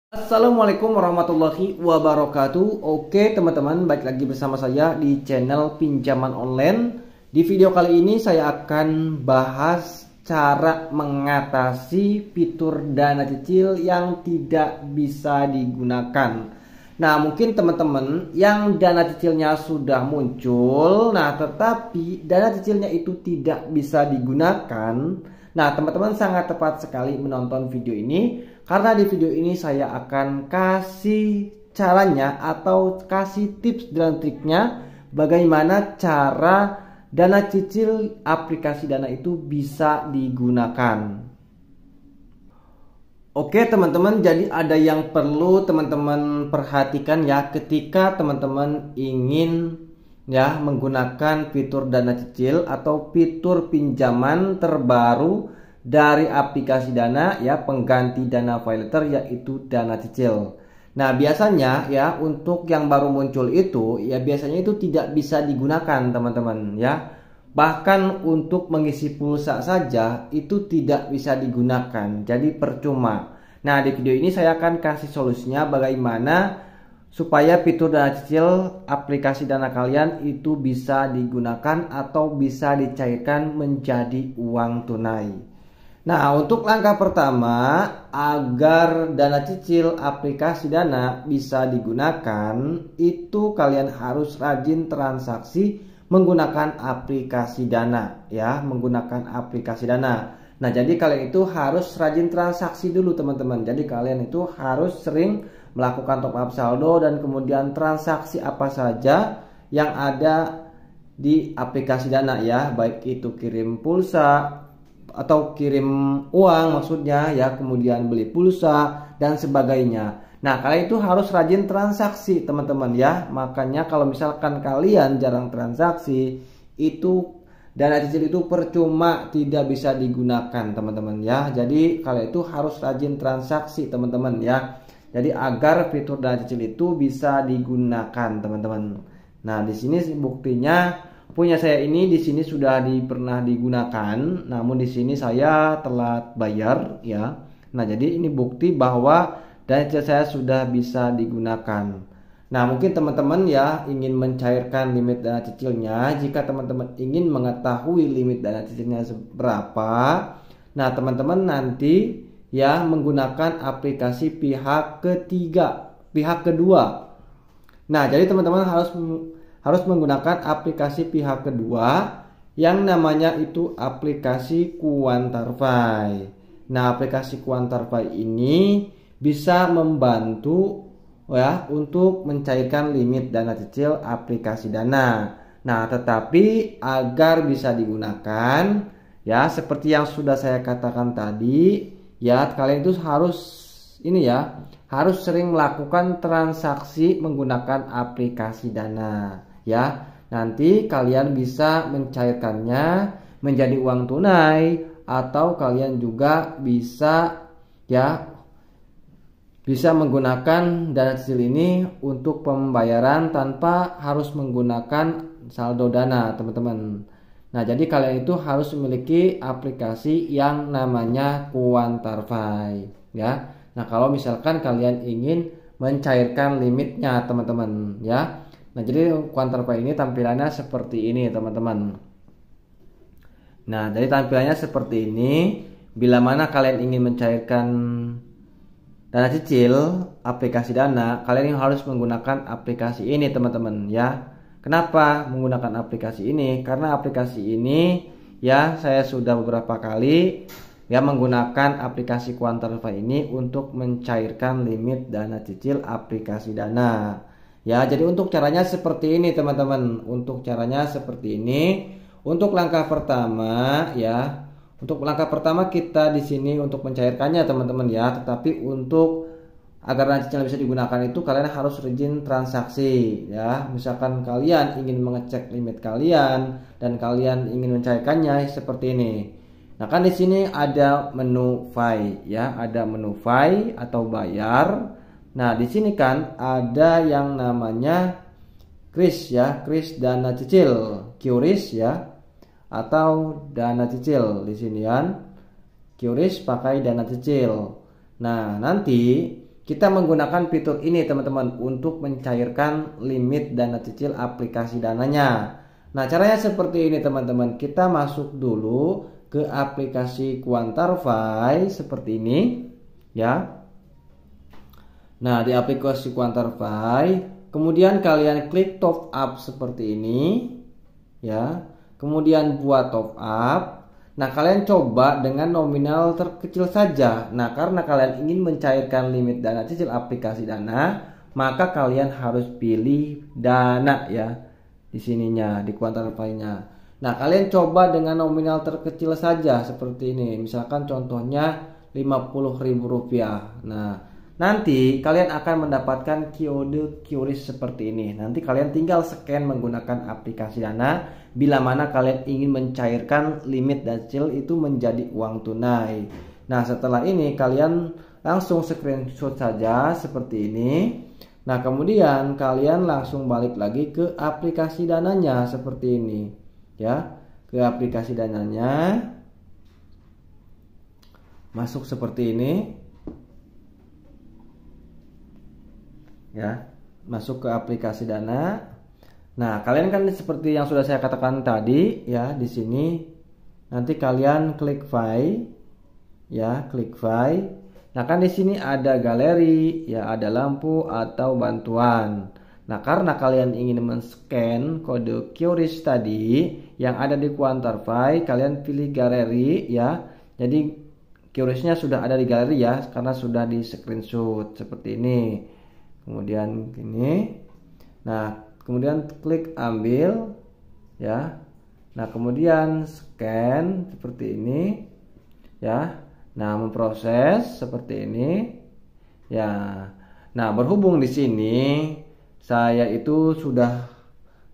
Assalamualaikum warahmatullahi wabarakatuh. Oke teman-teman, balik lagi bersama saya di channel pinjaman online. Di video kali ini saya akan bahas cara mengatasi fitur dana cicil yang tidak bisa digunakan. Nah, mungkin teman-teman yang dana cicilnya sudah muncul, nah tetapi dana cicilnya itu tidak bisa digunakan. Nah, teman-teman sangat tepat sekali menonton video ini, karena di video ini saya akan kasih caranya atau kasih tips dan triknya bagaimana cara dana cicil aplikasi Dana itu bisa digunakan. Oke teman-teman, jadi ada yang perlu teman-teman perhatikan ya ketika teman-teman ingin menggunakan fitur dana cicil atau fitur pinjaman terbaru dari aplikasi Dana pengganti Dana PayLater, yaitu dana cicil. Nah, biasanya untuk yang baru muncul itu biasanya itu tidak bisa digunakan teman-teman ya. Bahkan untuk mengisi pulsa saja itu tidak bisa digunakan. Jadi percuma. Nah, di video ini saya akan kasih solusinya bagaimana supaya fitur dana cicil aplikasi Dana kalian itu bisa digunakan atau bisa dicairkan menjadi uang tunai. Nah, untuk langkah pertama agar dana cicil aplikasi Dana bisa digunakan, itu kalian harus rajin transaksi menggunakan aplikasi Dana menggunakan aplikasi Dana. Nah, jadi kalian itu harus rajin transaksi dulu teman-teman. Jadi kalian itu harus sering melakukan top up saldo dan kemudian transaksi apa saja yang ada di aplikasi Dana baik itu kirim pulsa atau kirim uang maksudnya kemudian beli pulsa dan sebagainya. Nah, kalian itu harus rajin transaksi teman-teman Makanya kalau misalkan kalian jarang transaksi, itu dana cicil itu percuma, tidak bisa digunakan teman-teman Jadi kalian itu harus rajin transaksi teman-teman Jadi agar fitur dana cicil itu bisa digunakan teman-teman. Nah, di sini buktinya punya saya ini di sini sudah pernah digunakan, namun di sini saya telat bayar Nah, jadi ini bukti bahwa dana cicil saya sudah bisa digunakan. Nah, mungkin teman-teman ingin mencairkan limit dana cicilnya. Jika teman-teman ingin mengetahui limit dana cicilnya berapa, nah teman-teman nanti menggunakan aplikasi pihak ketiga, pihak kedua. Nah, jadi teman-teman harus menggunakan aplikasi pihak kedua yang namanya itu aplikasi Kuantarfy. Nah, aplikasi Kuantarfy ini bisa membantu untuk mencairkan limit dana cicil aplikasi Dana. Nah, tetapi agar bisa digunakan seperti yang sudah saya katakan tadi kalian itu harus sering melakukan transaksi menggunakan aplikasi Dana Nanti kalian bisa mencairkannya menjadi uang tunai, atau kalian juga bisa menggunakan dana cicil ini untuk pembayaran tanpa harus menggunakan saldo Dana teman-teman. Nah, jadi kalian itu harus memiliki aplikasi yang namanya Kuantarfy Nah, kalau misalkan kalian ingin mencairkan limitnya teman-teman Nah, jadi Kuantarfy ini tampilannya seperti ini teman-teman. Nah, jadi tampilannya seperti ini. Bila mana kalian ingin mencairkan dana cicil aplikasi Dana, kalian harus menggunakan aplikasi ini teman-teman Kenapa menggunakan aplikasi ini? Karena aplikasi ini saya sudah beberapa kali menggunakan aplikasi Kuantarfy ini untuk mencairkan limit dana cicil aplikasi Dana. Jadi untuk caranya seperti ini teman-teman. Untuk caranya seperti ini. Untuk langkah pertama untuk langkah pertama kita di sini untuk mencairkannya teman-teman tetapi untuk agar dana cicil bisa digunakan itu kalian harus rajin transaksi Misalkan kalian ingin mengecek limit kalian dan kalian ingin mencairkannya seperti ini. Nah, kan di sini ada menu Fy ada menu Fy atau bayar. Nah, di sini kan ada yang namanya kris kris dana cicil, QRIS atau dana cicil di sini QRIS pakai dana cicil. Nah, nanti kita menggunakan fitur ini teman-teman untuk mencairkan limit dana cicil aplikasi dananya. Nah, caranya seperti ini teman-teman. Kita masuk dulu ke aplikasi Quantarfy seperti ini ya. Nah, di aplikasi Quantarfy, kemudian kalian klik top up seperti ini ya. Kemudian buat top up. Nah, kalian coba dengan nominal terkecil saja. Nah, karena kalian ingin mencairkan limit dana cicil aplikasi dana, maka kalian harus pilih dana ya. Di sininya, di Quantarfy-nya. Nah, kalian coba dengan nominal terkecil saja seperti ini. Misalkan contohnya Rp50.000. Nah, nanti kalian akan mendapatkan kode QRIS seperti ini. Nanti kalian tinggal scan menggunakan aplikasi Dana bila mana kalian ingin mencairkan limit dacil itu menjadi uang tunai. Nah, setelah ini kalian langsung screenshot saja seperti ini. Nah, kemudian kalian langsung balik lagi ke aplikasi Dananya seperti ini. Ya, ke aplikasi Dananya. Masuk seperti ini. Ya, masuk ke aplikasi Dana. Nah, kalian kan seperti yang sudah saya katakan tadi ya, di sini nanti kalian klik file ya, klik file. Nah, kan di sini ada galeri ya, ada lampu atau bantuan. Nah, karena kalian ingin men-scan kode QRIS tadi yang ada di Quantarfy, kalian pilih galeri ya. Jadi QRIS-nya sudah ada di galeri ya, karena sudah di screenshot seperti ini. Kemudian gini. Nah, kemudian klik ambil ya. Nah, kemudian scan seperti ini ya. Nah, memproses seperti ini ya. Nah, berhubung di sini saya itu sudah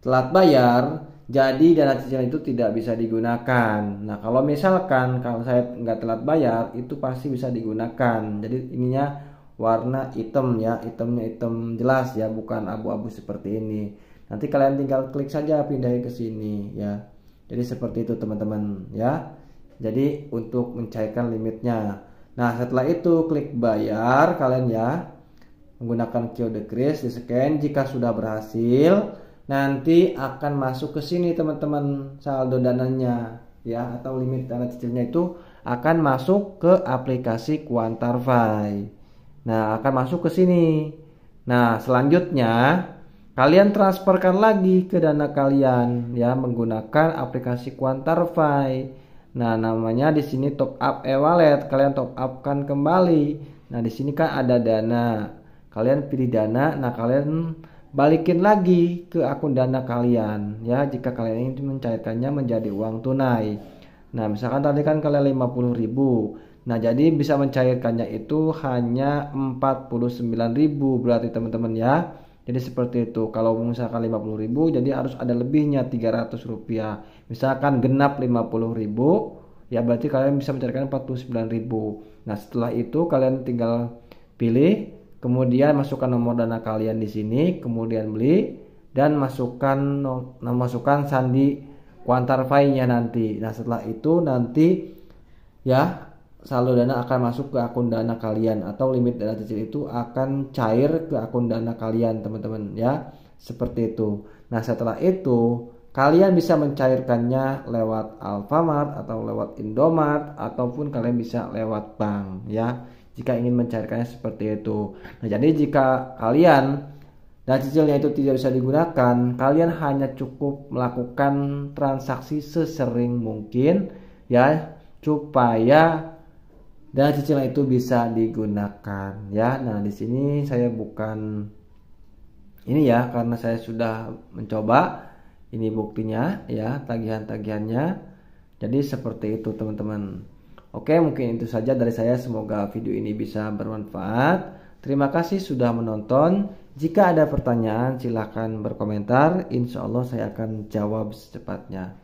telat bayar, jadi dana cicilan itu tidak bisa digunakan. Nah, kalau misalkan kalau saya nggak telat bayar, itu pasti bisa digunakan. Jadi ininya warna hitam ya, hitamnya hitam jelas ya, bukan abu-abu seperti ini. Nanti kalian tinggal klik saja pindahin ke sini ya. Jadi seperti itu teman-teman ya. Jadi untuk mencairkan limitnya. Nah, setelah itu klik bayar kalian ya, menggunakan kode QRIS, di scan. Jika sudah berhasil, nanti akan masuk ke sini teman-teman, saldo dananya ya, atau limit dana cicilnya itu akan masuk ke aplikasi Quantarfy. Nah, akan masuk ke sini. Nah, selanjutnya kalian transferkan lagi ke dana kalian ya, menggunakan aplikasi Quantarfy. Nah, namanya di sini top up e-wallet. Kalian top upkan kembali. Nah, di sini kan ada dana. Kalian pilih dana. Nah, kalian balikin lagi ke akun dana kalian ya, jika kalian ingin mencairkannya menjadi uang tunai. Nah, misalkan tadi kan kalian 50.000. Nah, jadi bisa mencairkannya itu hanya 49.000 berarti teman-teman ya. Jadi seperti itu. Kalau misalkan 50.000, jadi harus ada lebihnya Rp300. Misalkan genap 50.000, ya berarti kalian bisa mencairkan 49.000. Nah, setelah itu kalian tinggal pilih, kemudian masukkan nomor dana kalian di sini, kemudian beli dan masukkan sandi Quantarfy-nya nanti. Nah, setelah itu nanti ya, saldo dana akan masuk ke akun dana kalian, atau limit dana cicil itu akan cair ke akun dana kalian teman-teman ya, seperti itu. Nah, setelah itu kalian bisa mencairkannya lewat Alfamart atau lewat Indomart, ataupun kalian bisa lewat bank ya, jika ingin mencairkannya seperti itu. Nah, jadi jika kalian dana cicilnya itu tidak bisa digunakan, kalian hanya cukup melakukan transaksi sesering mungkin ya, supaya dana cicilan itu bisa digunakan ya. Nah, di sini saya bukan ini ya, karena saya sudah mencoba. Ini buktinya ya, tagihan-tagihannya. Jadi seperti itu teman-teman. Oke, mungkin itu saja dari saya. Semoga video ini bisa bermanfaat. Terima kasih sudah menonton. Jika ada pertanyaan silahkan berkomentar. Insya Allah saya akan jawab secepatnya.